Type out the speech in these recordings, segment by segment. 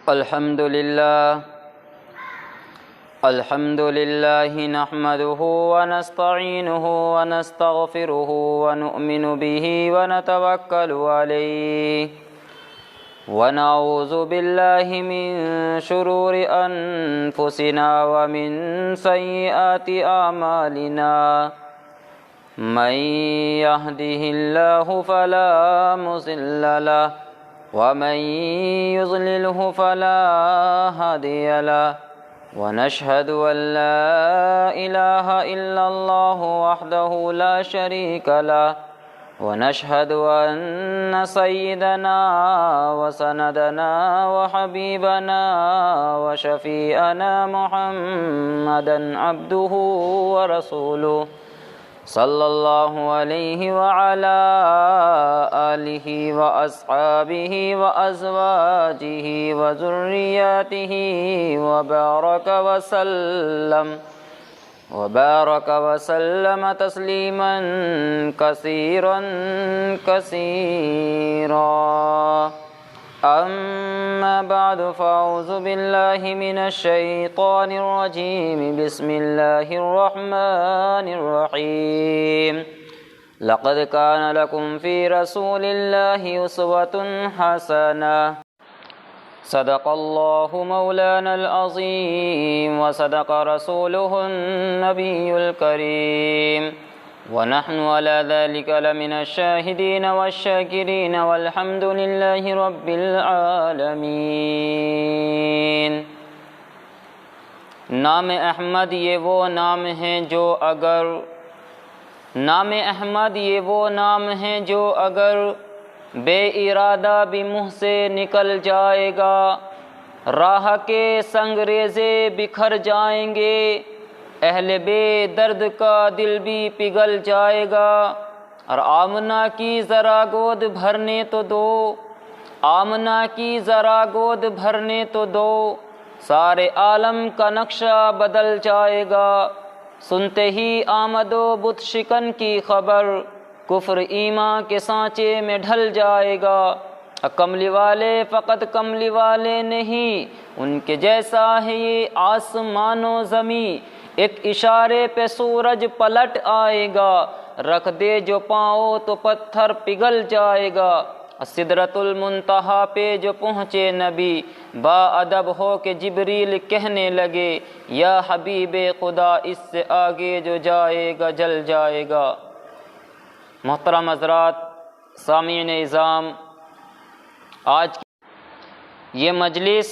الحمد لله نحمده ونستعينه ونستغفره ونؤمن به ونتوكل عليه ونعوذ بالله من شرور أنفسنا ومن سيئات أعمالنا من يهده الله فلا مضل له ومن يضلله فلا هادي له ونشهد أن لا إله إلا الله وحده لا شريك له ونشهد أن سيدنا وسندنا وحبيبنا وشفيعنا محمدا عبده ورسوله صلى الله عليه وعلى آله وأصحابه وأزواجه وذرياته وبارك وسلم تسليما كثيرا أما بعد فأعوذ بالله من الشيطان الرجيم بسم الله الرحمن الرحيم لقد كان لكم في رسول الله أسوة حسنة صدق الله مولانا العظيم وصدق رسوله النبي الكريم ونحن على ذلك لمن الشاهدين والشاكرين والحمد لله رب العالمين۔ نام احمد یہ وہ نام ہے جو اگر بے ارادہ بھی منہ سے نکل جائے گا، راہ کے سنگریزے بکھر جائیں گے، اہل بے درد کا دل بھی پگھل جائے گا۔ اور آمنہ کی ذرا گود بھرنے تو دو، سارے عالم کا نقشہ بدل جائے گا۔ سنتے ہی آمد و بت شکن کی خبر، کفر ایمان کے سانچے میں ڈھل جائے گا۔ کملی والے فقط کملی والے نہیں، ان کے جیسا ہے یہ آسمان و زمین، ایک اشارے پہ سورج پلٹ آئے گا، رکھ دے جو پاؤں تو پتھر پگھل جائے گا۔ سدرۃ المنتہا پہ جو پہنچے نبی، با ادب ہو کے جبریل کہنے لگے، یا حبیب خدا اس سے آگے جو جائے گا جل جائے گا۔ محترم حضرات، سامعین اعظام، آج کی یہ مجلس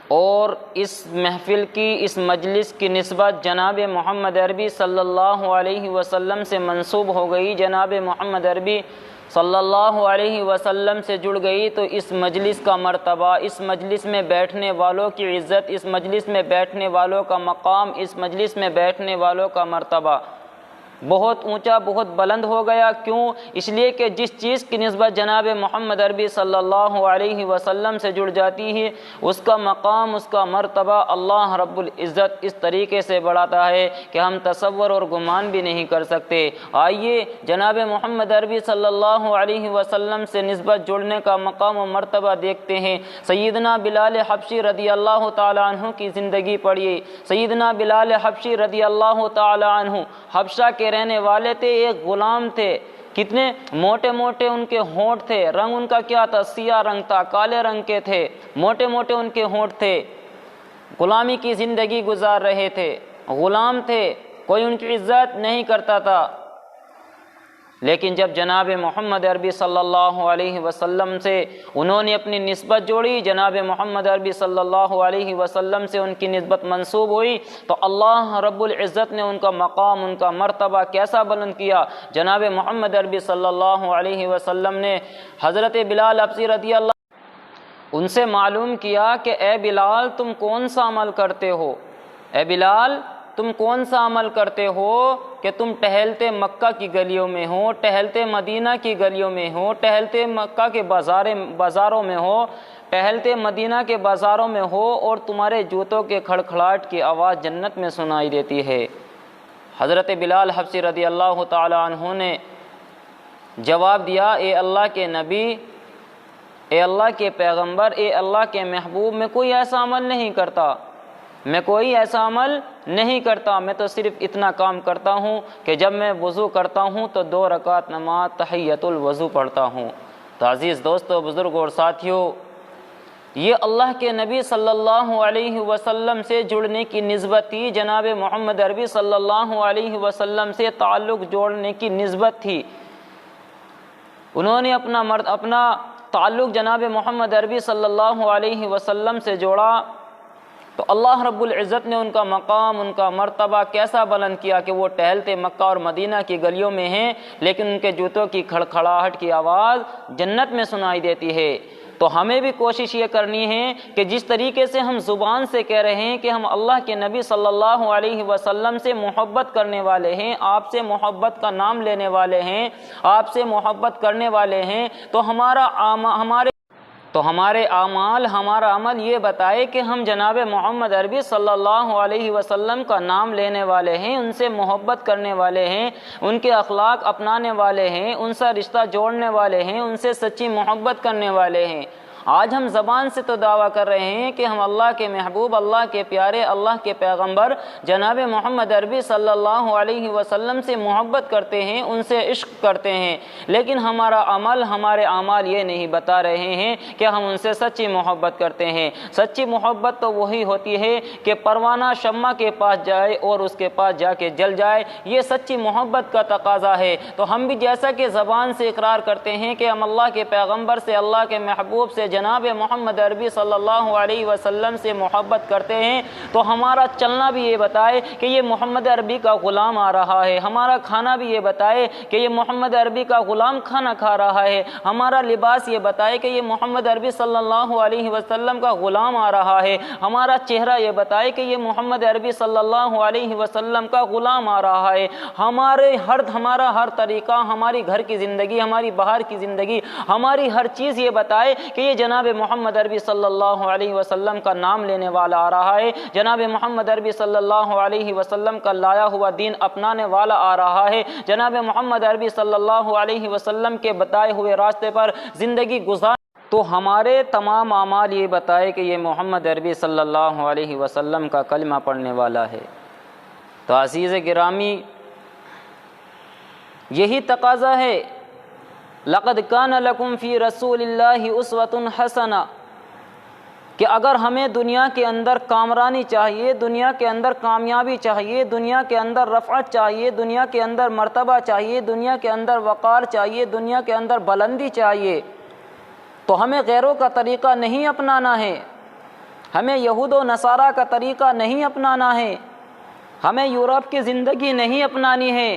اور اس محفل کی اس مجلس کی نسبت جناب محمد عربی صلی اللہ علیہ وسلم سے منسوب ہو گئی، جناب محمد عربی صلی اللہ علیہ وسلم سے جڑ گئی، تو اس مجلس کا مرتبہ، اس مجلس میں بیٹھنے والوں کی عزت، اس مجلس میں بیٹھنے والوں کا مقام، اس مجلس میں بیٹھنے والوں کا مرتبہ بہت اونچا، بہت بلند ہو گیا۔ کیوں؟ اس لیے کہ جس چیز کی نسبت جناب محمد عربی صلی اللہ علیہ وسلم سے جڑ جاتی ہے، اس کا مقام، اس کا مرتبہ اللہ رب العزت اس طریقے سے بڑھاتا ہے کہ ہم تصور اور گمان بھی نہیں کر سکتے۔ آئیے جناب محمد عربی صلی اللہ علیہ وسلم سے نسبت جڑنے کا مقام و مرتبہ دیکھتے ہیں۔ سیدنا بلال حبشی رضی اللہ تعالیٰ عنہ کی زندگی پڑھیے۔ سیدنا بلال حبشی رضی اللہ تعالیٰ عنہ حبشہ کے رہنے والے تھے، ایک غلام تھے۔ کتنے موٹے موٹے ان کے ہونٹ تھے، رنگ ان کا کیا تھا؟ سیاہ رنگ تھا، کالے رنگ کے تھے، موٹے موٹے ان کے ہونٹ تھے، غلامی کی زندگی گزار رہے تھے، غلام تھے، کوئی ان کی عزت نہیں کرتا تھا۔ لیکن جب جناب محمد عربی صلی اللہ علیہ وسلم سے انہوں نے اپنی نسبت جوڑی، جناب محمد عربی صلی اللہ علیہ وسلم سے ان کی نسبت منسوب ہوئی، تو اللہ رب العزت نے ان کا مقام، ان کا مرتبہ کیسا بلند کیا۔ جناب محمد عربی صلی اللہ علیہ وسلم نے حضرت بلال حبشی رضی اللہ ان سے معلوم کیا کہ اے بلال تم کون سا عمل کرتے ہو، اے بلال تم کون سا عمل کرتے ہو کہ تم ٹہلتے مکہ کی گلیوں میں ہو، ٹہلتے مدینہ کی گلیوں میں ہو، ٹہلتے مکہ کے بازاروں میں ہو، ٹہلتے مدینہ کے بازاروں میں ہو، اور تمہارے جوتوں کے کھڑکھڑاہٹ کی آواز جنت میں سنائی دیتی ہے۔ حضرت بلال حبشی رضی اللہ تعالی عنہ نے جواب دیا، اے اللہ کے نبی، اے اللہ کے پیغمبر، اے اللہ کے محبوب، میں کوئی ایسا عمل نہیں کرتا، میں کوئی ایسا عمل نہیں کرتا، میں تو صرف اتنا کام کرتا ہوں کہ جب میں وضو کرتا ہوں تو 2 رکعت نماز تحیۃ الوضو پڑھتا ہوں۔ تو عزیز دوستو، بزرگوں اور ساتھیوں، یہ اللہ کے نبی صلی اللہ علیہ وسلم سے جڑنے کی نسبت تھی، جناب محمد عربی صلی اللہ علیہ وسلم سے تعلق جوڑنے کی نسبت تھی۔ انہوں نے اپنا تعلق جناب محمد عربی صلی اللہ علیہ وسلم سے جوڑا تو اللہ رب العزت نے ان کا مقام، ان کا مرتبہ کیسا بلند کیا کہ وہ ٹہلتے مکہ اور مدینہ کی گلیوں میں ہیں، لیکن ان کے جوتوں کی کھڑکھڑاہٹ کی آواز جنت میں سنائی دیتی ہے۔ تو ہمیں بھی کوشش یہ کرنی ہے کہ جس طریقے سے ہم زبان سے کہہ رہے ہیں کہ ہم اللہ کے نبی صلی اللہ علیہ وسلم سے محبت کرنے والے ہیں، آپ سے محبت کا نام لینے والے ہیں، آپ سے محبت کرنے والے ہیں، تو ہمارے اعمال، ہمارا عمل یہ بتائے کہ ہم جناب محمد عربی صلی اللہ علیہ وسلم کا نام لینے والے ہیں، ان سے محبت کرنے والے ہیں، ان کے اخلاق اپنانے والے ہیں، ان سے رشتہ جوڑنے والے ہیں، ان سے سچی محبت کرنے والے ہیں۔ آج ہم زبان سے تو دعویٰ کر رہے ہیں کہ ہم اللہ کے محبوب، اللہ کے پیارے، اللہ کے پیغمبر جناب محمد عربی صلی اللہ علیہ وسلم سے محبت کرتے ہیں، ان سے عشق کرتے ہیں، لیکن ہمارا عمل، ہمارے اعمال یہ نہیں بتا رہے ہیں کہ ہم ان سے سچی محبت کرتے ہیں۔ سچی محبت تو وہی ہوتی ہے کہ پروانہ شمع کے پاس جائے اور اس کے پاس جا کے جل جائے، یہ سچی محبت کا تقاضا ہے۔ تو ہم بھی جیسا کہ زبان سے اقرار کرتے ہیں کہ ہم اللہ کے پیغمبر سے، اللہ کے محبوب سے، جناب محمد عربی صلی اللہ علیہ وسلم سے محبت کرتے ہیں، تو ہمارا چلنا بھی یہ بتائے کہ یہ محمد عربی کا غلام آ رہا ہے، ہمارا کھانا بھی یہ بتائے کہ یہ محمد عربی کا غلام کھانا کھا رہا ہے، ہمارا لباس یہ بتائے کہ یہ محمد عربی صلی اللہ علیہ وسلم کا غلام آ رہا ہے، ہمارا چہرہ یہ بتائے کہ یہ محمد عربی صلی اللہ علیہ وسلم کا غلام آ رہا ہے۔ ہمارا ہر طریقہ، ہماری گھر کی زندگی، ہماری باہر کی زندگی، ہماری ہر چیز یہ بتائے کہ یہ جناب محمد عربی صلی اللہ علیہ وسلم کا نام لینے والا آ رہا ہے، جناب محمد عربی صلی اللہ علیہ وسلم کا لایا ہوا دین اپنانے والا آ رہا ہے، جناب محمد عربی صلی اللہ علیہ وسلم کے بتائے ہوئے راستے پر زندگی گزار، تو ہمارے تمام اعمال یہ بتائے کہ یہ محمد عربی صلی اللہ علیہ وسلم کا کلمہ پڑھنے والا ہے۔ تو عزیز گرامی، یہی تقاضا ہے، لقد کان لکم فی رسول اللہ اسوۃ حسنہ، کہ اگر ہمیں دنیا کے اندر کامرانی چاہیے، دنیا کے اندر کامیابی چاہیے، دنیا کے اندر رفعت چاہیے، دنیا کے اندر مرتبہ چاہیے، دنیا کے اندر وقار چاہیے، دنیا کے اندر بلندی چاہیے، تو ہمیں غیروں کا طریقہ نہیں اپنانا ہے، ہمیں یہود و نصارہ کا طریقہ نہیں اپنانا ہے، ہمیں یورپ کی زندگی نہیں اپنانی ہے،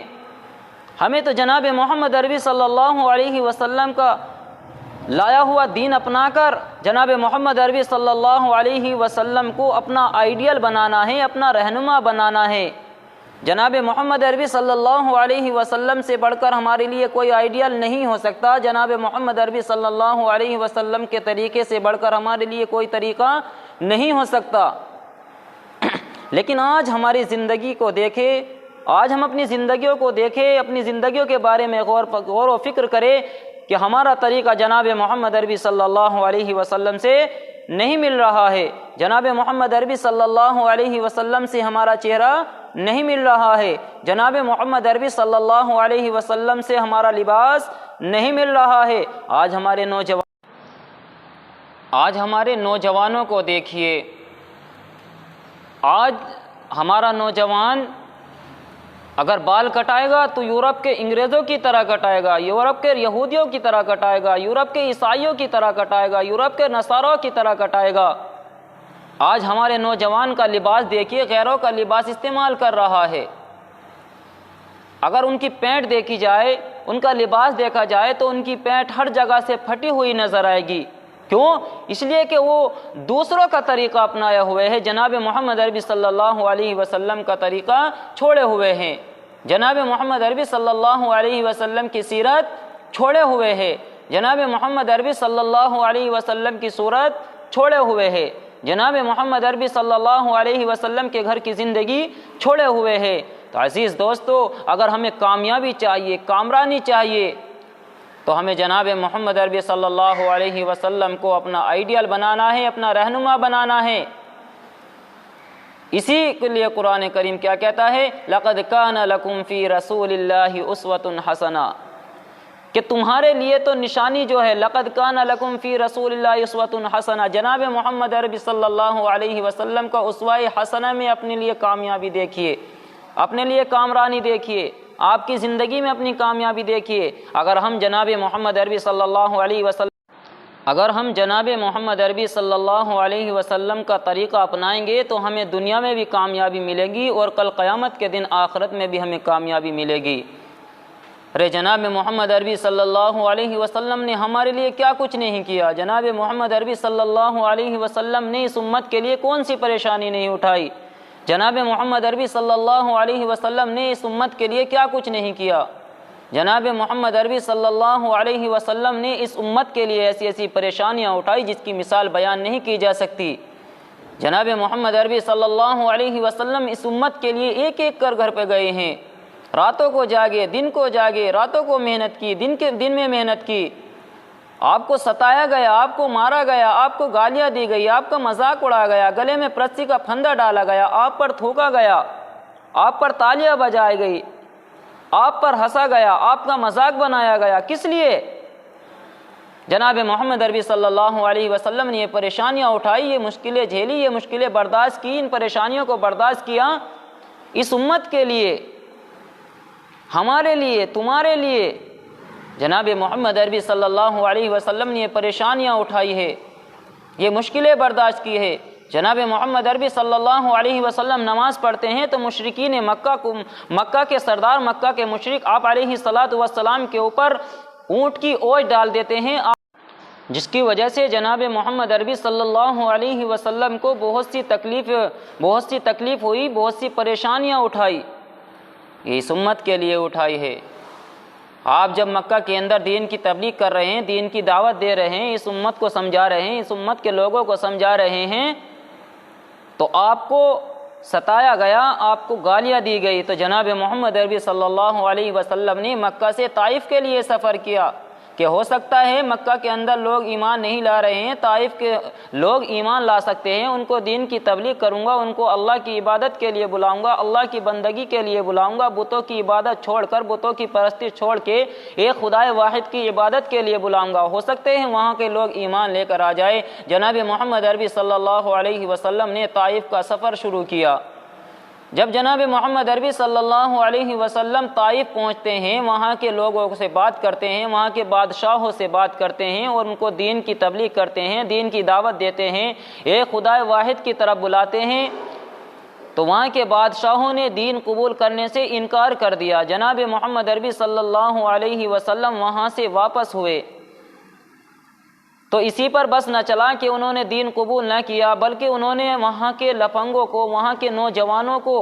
ہمیں تو جناب محمد عربی صلی اللہ علیہ وسلم کا لایا ہوا دین اپنا کر جناب محمد عربی صلی اللہ علیہ وسلم کو اپنا آئیڈیل بنانا ہے، اپنا رہنما بنانا ہے۔ جناب محمد عربی صلی اللہ علیہ وسلم سے بڑھ کر ہمارے لیے کوئی آئیڈیل نہیں ہو سکتا، جناب محمد عربی صلی اللہ علیہ وسلم کے طریقے سے بڑھ کر ہمارے لیے کوئی طریقہ نہیں ہو سکتا۔ لیکن آج ہماری زندگی کو دیکھیں، آج ہم اپنی زندگیوں کو دیکھیں، اپنی زندگیوں کے بارے میں غور و فکر کریں کہ ہمارا طریقہ جناب محمد عربی صلی اللہ علیہ وسلم سے نہیں مل رہا ہے، جناب محمد عربی صلی اللہ علیہ وسلم سے ہمارا چہرہ نہیں مل رہا ہے، جناب محمد عربی صلی اللہ علیہ وسلم سے ہمارا لباس نہیں مل رہا ہے۔ آج ہمارے نوجوانوں کو دیکھیے، آج ہمارا نوجوان اگر بال کٹائے گا تو یورپ کے انگریزوں کی طرح کٹائے گا، یورپ کے یہودیوں کی طرح کٹائے گا، یورپ کے عیسائیوں کی طرح کٹائے گا، یورپ کے نصاروں کی طرح کٹائے گا۔ آج ہمارے نوجوان کا لباس دیکھیے، غیروں کا لباس استعمال کر رہا ہے۔ اگر ان کی پینٹ دیکھی جائے، ان کا لباس دیکھا جائے تو ان کی پینٹ ہر جگہ سے پھٹی ہوئی نظر آئے گی۔ کیوں؟ اس لیے کہ وہ دوسروں کا طریقہ اپنایا ہوئے ہیں، جناب محمد عربی صلی اللہ علیہ وسلم کا طریقہ چھوڑے ہوئے ہیں، جناب محمد عربی صلی اللہ علیہ وسلم کی سیرت چھوڑے ہوئے ہیں، جناب محمد عربی صلی اللہ علیہ وسلم کی صورت چھوڑے ہوئے ہیں، جناب محمد عربی صلی اللہ علیہ وسلم کے گھر کی زندگی چھوڑے ہوئے ہیں۔ تو عزیز دوستو، اگر ہمیں کامیابی چاہیے، کامرانی چاہیے، تو ہمیں جناب محمد عربی صلی اللہ علیہ وسلم کو اپنا آئیڈیل بنانا ہے، اپنا رہنما بنانا ہے۔ اسی کے لیے قرآن کریم کیا کہتا ہے؟ لَقَدْ كَانَ لَكُمْ فِي رَسُولِ اللَّهِ أُسْوَةٌ حَسَنَةٌ، کہ تمہارے لیے تو نشانی جو ہے لَقَدْ كَانَ لَكُمْ فِي رَسُولِ اللَّهِ أُسْوَةٌ حَسَنَةٌ، جناب محمد عربی صلی اللہ علیہ وسلم کا اسوہ حسنہ میں اپنے لیے کامیابی دیکھیے، اپنے لیے کامرانی دیکھیے، آپ کی زندگی میں اپنی کامیابی دیکھیے۔ اگر ہم جناب محمد عربی صلی اللہ علیہ وسلم صلی اللہ علیہ وسلم کا طریقہ اپنائیں گے تو ہمیں دنیا میں بھی کامیابی ملے گی اور کل قیامت کے دن آخرت میں بھی ہمیں کامیابی ملے گی۔ ارے جناب محمد عربی صلی اللہ علیہ وسلم نے ہمارے لیے کیا کچھ نہیں کیا؟ جناب محمد عربی صلی اللہ علیہ وسلم نے اس امت کے لیے کون سی پریشانی نہیں اٹھائی؟ جناب محمد عربی صلی اللہ علیہ وسلم نے اس امت کے لیے کیا کچھ نہیں کیا؟ جناب محمد عربی صلی اللہ علیہ وسلم نے اس امت کے لیے ایسی ایسی پریشانیاں اٹھائی جس کی مثال بیان نہیں کی جا سکتی۔ جناب محمد عربی صلی اللہ علیہ وسلم اس امت کے لیے ایک ایک کر گھر پہ گئے ہیں، راتوں کو جاگے، دن کو جاگے، راتوں کو محنت کی، دن میں محنت کی۔ آپ کو ستایا گیا، آپ کو مارا گیا، آپ کو گالیاں دی گئی، آپ کا مذاق اڑایا گیا، گلے میں رسی کا پھندا ڈالا گیا، آپ پر تھوکا گیا، آپ پر تالیاں بجائی گئی، آپ پر ہنسا گیا، آپ کا مذاق بنایا گیا۔ کس لیے؟ جناب محمد عربی صلی اللہ علیہ وسلم نے یہ پریشانیاں اٹھائی، یہ مشکلیں جھیلی، یہ مشکلیں برداشت کی، ان پریشانیوں کو برداشت کیا اس امت کے لیے، ہمارے لیے، تمہارے لیے۔ جناب محمد عربی صلی اللہ علیہ وسلم نے یہ پریشانیاں اٹھائی ہے، یہ مشکلیں برداشت کی ہے۔ جناب محمد عربی صلی اللہ علیہ وسلم نماز پڑھتے ہیں تو مشرکین مکہ کے سردار، مکہ کے مشرک آپ علیہ الصلاۃ والسلام کے اوپر اونٹ کی اوج ڈال دیتے ہیں، جس کی وجہ سے جناب محمد عربی صلی اللہ علیہ وسلم کو بہت سی تکلیف ہوئی، بہت سی پریشانیاں اٹھائی۔ یہ اس امت کے لیے اٹھائی ہے۔ آپ جب مکہ کے اندر دین کی تبلیغ کر رہے ہیں، دین کی دعوت دے رہے ہیں، اس امت کو سمجھا رہے ہیں، اس امت کے لوگوں کو سمجھا رہے ہیں، تو آپ کو ستایا گیا، آپ کو گالیاں دی گئی۔ تو جناب محمد عربی صلی اللہ علیہ وسلم نے مکہ سے طائف کے لیے سفر کیا کہ ہو سکتا ہے مکہ کے اندر لوگ ایمان نہیں لا رہے ہیں، طائف کے لوگ ایمان لا سکتے ہیں، ان کو دین کی تبلیغ کروں گا، ان کو اللہ کی عبادت کے لیے بلاؤں گا، اللہ کی بندگی کے لیے بلاؤں گا، بتوں کی عبادت چھوڑ کر، بتوں کی پرستی چھوڑ کے ایک خدائے واحد کی عبادت کے لیے بلاؤں گا، ہو سکتے ہیں وہاں کے لوگ ایمان لے کر آ جائے۔ جناب محمد عربی صلی اللہ علیہ وسلم نے طائف کا سفر شروع کیا۔ جب جناب محمد عربی صلی اللہ علیہ وسلم طائف پہنچتے ہیں، وہاں کے لوگوں سے بات کرتے ہیں، وہاں کے بادشاہوں سے بات کرتے ہیں اور ان کو دین کی تبلیغ کرتے ہیں، دین کی دعوت دیتے ہیں، ایک خدائے واحد کی طرف بلاتے ہیں، تو وہاں کے بادشاہوں نے دین قبول کرنے سے انکار کر دیا۔ جناب محمد عربی صلی اللہ علیہ وسلم وہاں سے واپس ہوئے تو اسی پر بس نہ چلا کہ انہوں نے دین قبول نہ کیا، بلکہ انہوں نے وہاں کے لفنگوں کو، وہاں کے نوجوانوں کو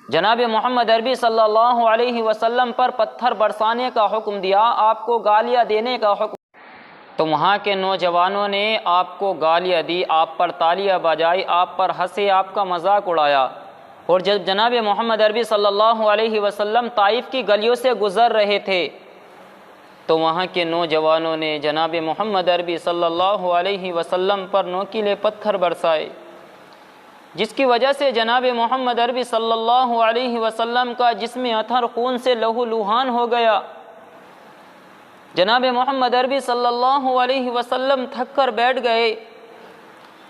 جناب محمد عربی صلی اللہ علیہ وسلم پر پتھر برسانے کا حکم دیا، آپ کو گالیاں دینے کا حکم۔ تو وہاں کے نوجوانوں نے آپ کو گالیاں دی، آپ پر تالیاں بجائی، آپ پر ہنسے، آپ کا مذاق اڑایا۔ اور جب جناب محمد عربی صلی اللہ علیہ وسلم طائف کی گلیوں سے گزر رہے تھے تو وہاں کے نوجوانوں نے جناب محمد عربی صلی اللہ علیہ وسلم پر نوکیلے پتھر برسائے، جس کی وجہ سے جناب محمد عربی صلی اللہ علیہ وسلم کا جسم اطہر خون سے لہو لہان ہو گیا۔ جناب محمد عربی صلی اللہ علیہ وسلم تھک کر بیٹھ گئے۔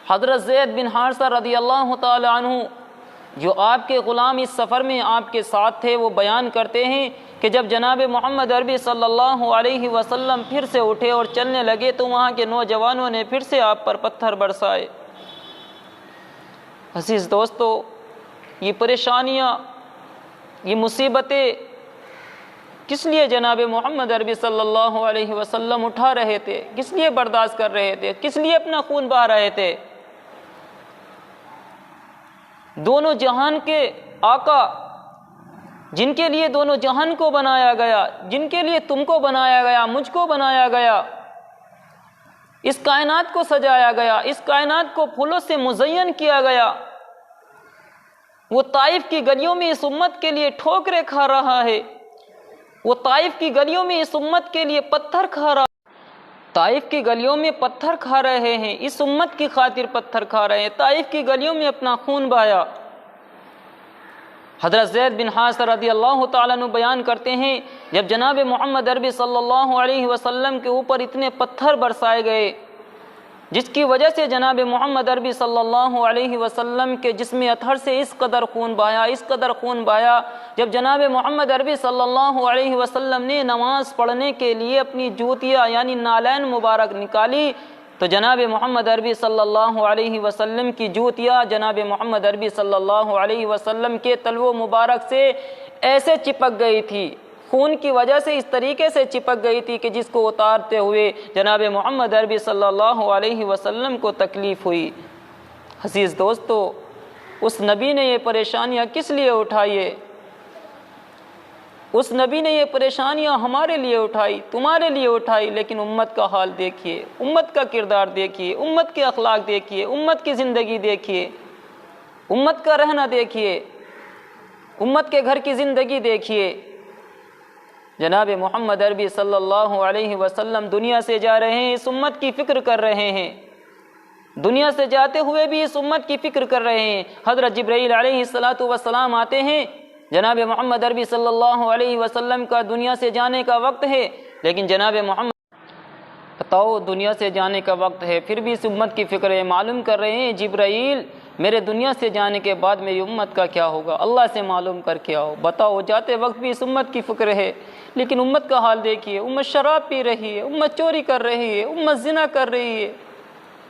حضرت زید بن حارثہ رضی اللہ تعالی عنہ جو آپ کے غلام اس سفر میں آپ کے ساتھ تھے، وہ بیان کرتے ہیں کہ جب جناب محمد عربی صلی اللہ علیہ وسلم پھر سے اٹھے اور چلنے لگے تو وہاں کے نوجوانوں نے پھر سے آپ پر پتھر برسائے۔ عزیز دوستو، یہ پریشانیاں، یہ مصیبتیں کس لیے جناب محمد عربی صلی اللہ علیہ وسلم اٹھا رہے تھے؟ کس لیے برداشت کر رہے تھے؟ کس لیے اپنا خون بہا رہے تھے؟ دونوں جہان کے آقا، جن کے لیے دونوں جہان کو بنایا گیا، جن کے لیے تم کو بنایا گیا، مجھ کو بنایا گیا، اس کائنات کو سجایا گیا، اس کائنات کو پھولوں سے مزین کیا گیا، وہ طائف کی گلیوں میں اس امت کے لیے ٹھوکریں کھا رہا ہے، وہ طائف کی گلیوں میں اس امت کے لیے پتھر کھا رہا، طائف کی گلیوں میں پتھر کھا رہے ہیں، اس امت کی خاطر پتھر کھا رہے ہیں، طائف کی گلیوں میں اپنا خون بہایا۔ حضرت زید بن حارثہ رضی اللہ تعالیٰ عنہ بیان کرتے ہیں جب جناب محمد عربی صلی اللہ علیہ وسلم کے اوپر اتنے پتھر برسائے گئے جس کی وجہ سے جناب محمد عربی صلی اللہ علیہ وسلم کے جسم اطہر سے اس قدر خون بہایا، جب جناب محمد عربی صلی اللہ علیہ وسلم نے نماز پڑھنے کے لیے اپنی جوتیاں یعنی نالین مبارک نکالی تو جناب محمد عربی صلی اللہ علیہ وسلم کی جوتیاں جناب محمد عربی صلی اللہ علیہ وسلم کے تلو مبارک سے ایسے چپک گئی تھی، خون کی وجہ سے اس طریقے سے چپک گئی تھی کہ جس کو اتارتے ہوئے جناب محمد عربی صلی اللہ علیہ وسلم کو تکلیف ہوئی۔ عزیز دوستو، اس نبی نے یہ پریشانیاں کس لیے اٹھائی ہے؟ اس نبی نے یہ پریشانیاں ہمارے لیے اٹھائی، تمہارے لیے اٹھائی، لیکن امت کا حال دیکھیے، امت کا کردار دیکھیے، امت کے اخلاق دیکھیے، امت کی زندگی دیکھیے، امت کا رہنا دیکھیے، امت کے گھر کی زندگی دیکھیے۔ جناب محمد عربی صلی اللہ علیہ وسلم دنیا سے جا رہے ہیں، اس امت کی فکر کر رہے ہیں، دنیا سے جاتے ہوئے بھی اس امت کی فکر کر رہے ہیں۔ حضرت جبرائیل علیہ السلام آتے ہیں، جناب محمد عربی صلی اللہ علیہ وسلم کا دنیا سے جانے کا وقت ہے، لیکن جناب محمد بتاؤ دنیا سے جانے کا وقت ہے پھر بھی اس امت کی فکر ہے، معلوم کر رہے ہیں جبرائیل میرے دنیا سے جانے کے بعد میری امت کا کیا ہوگا، اللہ سے معلوم کر کے آؤ۔ بتاؤ جاتے وقت بھی اس امت کی فکر ہے، لیکن امت کا حال دیکھیے، امت شراب پی رہی ہے، امت چوری کر رہی ہے، امت زنا کر رہی ہے،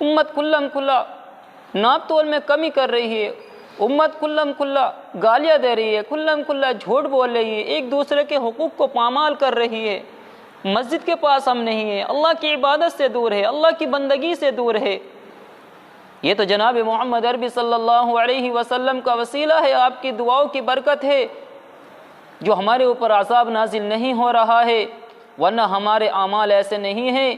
امت کھلم کھلا ناپ تول میں کمی کر رہی ہے، امت کھلم کھلا گالیاں دے رہی ہے، کھلم کھلا جھوٹ بول رہی ہے، ایک دوسرے کے حقوق کو پامال کر رہی ہے، مسجد کے پاس ہم نہیں ہیں، اللہ کی عبادت سے دور ہے، اللہ کی بندگی سے دور ہے۔ یہ تو جناب محمد عربی صلی اللہ علیہ وسلم کا وسیلہ ہے، آپ کی دعاؤں کی برکت ہے جو ہمارے اوپر عذاب نازل نہیں ہو رہا ہے، ورنہ ہمارے اعمال ایسے نہیں ہیں۔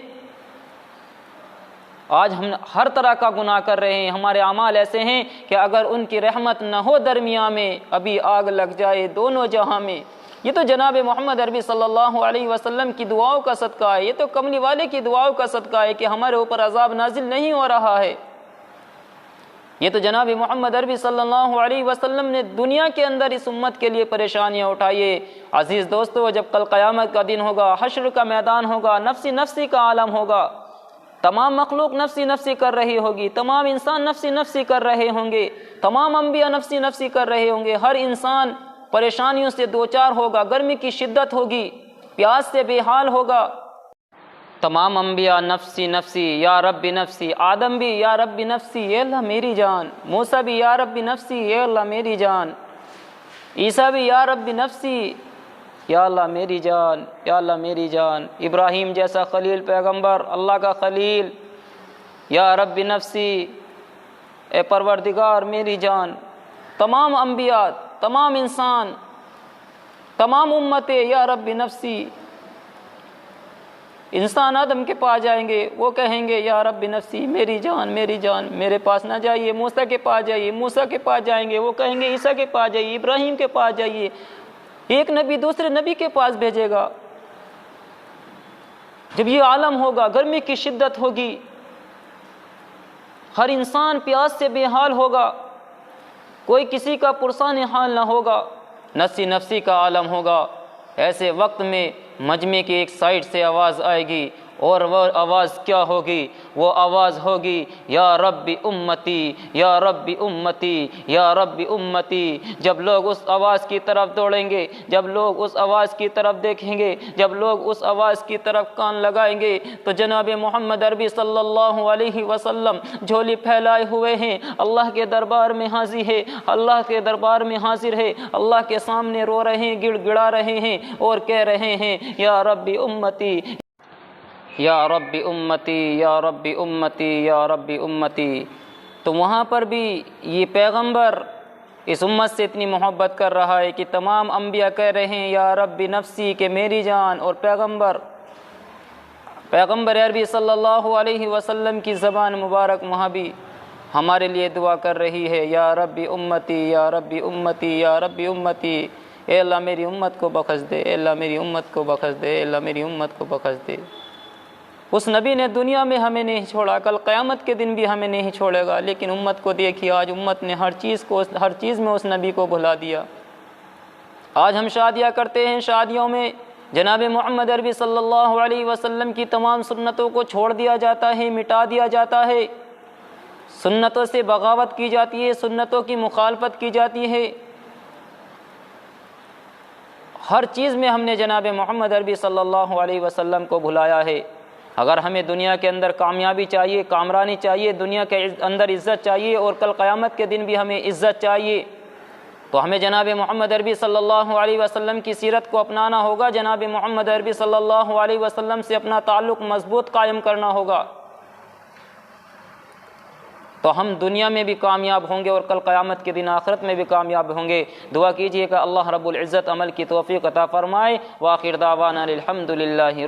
آج ہم ہر طرح کا گناہ کر رہے ہیں، ہمارے اعمال ایسے ہیں کہ اگر ان کی رحمت نہ ہو درمیان میں ابھی آگ لگ جائے دونوں جہاں میں۔ یہ تو جناب محمد عربی صلی اللہ علیہ وسلم کی دعاؤں کا صدقہ ہے، یہ تو کملی والے کی دعاؤں کا صدقہ ہے کہ ہمارے اوپر عذاب نازل نہیں ہو رہا ہے۔ یہ تو جناب محمد عربی صلی اللہ علیہ وسلم نے دنیا کے اندر اس امت کے لیے پریشانیاں اٹھائیے۔ عزیز دوستو، جب کل قیامت کا دن ہوگا، حشر کا میدان ہوگا، نفسی نفسی کا عالم ہوگا، تمام مخلوق نفسی نفسی کر رہی ہوگی، تمام انسان نفسی نفسی کر رہے ہوں گے، تمام انبیاء نفسی نفسی کر رہے ہوں گے، ہر انسان پریشانیوں سے دوچار ہوگا، گرمی کی شدت ہوگی، پیاس سے بے حال ہوگا۔ تمام انبیاء نفسی نفسی، یا رب نفسی، آدم بھی یا رب نفسی، اے اللہ میری جان، موسیٰ بھی یا رب نفسی، اے اللہ میری جان، عیسیٰ بھی یا رب نفسی، یا اللہ میری جان، یا اللہ میری جان، ابراہیم جیسا خلیل پیغمبر، اللہ کا خلیل، یا رب نفسی، اے پروردگار میری جان۔ تمام انبیاء، تمام انسان، تمام امتیں یا رب نفسی۔ انسان آدم کے پاس جائیں گے، وہ کہیں گے یا رب نفسی، میری جان میری جان، میرے پاس نہ جائیے، موسیٰ کے پاس جائیے، موسیٰ کے پاس جائیں گے، وہ کہیں گے عیسیٰ کے پاس جائیے، ابراہیم کے پاس جائیے، ایک نبی دوسرے نبی کے پاس بھیجے گا۔ جب یہ عالم ہوگا، گرمی کی شدت ہوگی، ہر انسان پیاس سے بے حال ہوگا، کوئی کسی کا پرسان حال نہ ہوگا، نفسی نفسی کا عالم ہوگا۔ ایسے وقت میں مجمع کی ایک سائڈ سے آواز آئے گی، اور وہ آواز کیا ہوگی؟ وہ آواز ہوگی یا رب امتی، یا رب امتی، یا رب امتی۔ جب لوگ اس آواز کی طرف دوڑیں گے، جب لوگ اس آواز کی طرف دیکھیں گے، جب لوگ اس آواز کی طرف کان لگائیں گے، تو جناب محمد عربی صلی اللہ علیہ وسلم جھولی پھیلائے ہوئے ہیں، اللہ کے دربار میں حاضر ہے، اللہ کے دربار میں حاضر ہے، اللہ کے سامنے رو رہے ہیں، گڑ گڑا رہے ہیں اور کہہ رہے ہیں یا رب امتی، یا رب امتی، یا رب امتی، یا رب امتی۔ تو وہاں پر بھی یہ پیغمبر اس امت سے اتنی محبت کر رہا ہے کہ تمام انبیاء کہہ رہے ہیں یا رب نفسی کہ میری جان، اور پیغمبر عربی صلی اللہ علیہ وسلم کی زبان مبارک وہاں بھی ہمارے لیے دعا کر رہی ہے یا رب امتی، یا رب امتی، یا رب امتی۔ اے اللہ میری امت کو بخش دے، اے اللہ میری امت کو بخش دے، اے اللہ میری امت کو بخش دے۔ اس نبی نے دنیا میں ہمیں نہیں چھوڑا، کل قیامت کے دن بھی ہمیں نہیں چھوڑے گا، لیکن امت کو دیکھیے آج امت نے ہر چیز میں اس نبی کو بھلا دیا۔ آج ہم شادیاں کرتے ہیں، شادیوں میں جناب محمد عربی صلی اللہ علیہ وسلم کی تمام سنتوں کو چھوڑ دیا جاتا ہے، مٹا دیا جاتا ہے، سنتوں سے بغاوت کی جاتی ہے، سنتوں کی مخالفت کی جاتی ہے۔ ہر چیز میں ہم نے جناب محمد عربی صلی اللہ علیہ وسلم کو بھلایا ہے۔ اگر ہمیں دنیا کے اندر کامیابی چاہیے، کامرانی چاہیے، دنیا کے اندر عزت چاہیے اور کل قیامت کے دن بھی ہمیں عزت چاہیے، تو ہمیں جناب محمد عربی صلی اللہ علیہ وسلم کی سیرت کو اپنانا ہوگا، جناب محمد عربی صلی اللہ علیہ وسلم سے اپنا تعلق مضبوط قائم کرنا ہوگا، تو ہم دنیا میں بھی کامیاب ہوں گے اور کل قیامت کے دن آخرت میں بھی کامیاب ہوں گے۔ دعا کیجئے کہ اللہ رب العزت عمل کی توفیق عطا فرمائے۔ وآخر دعوانا الحمد للہ رب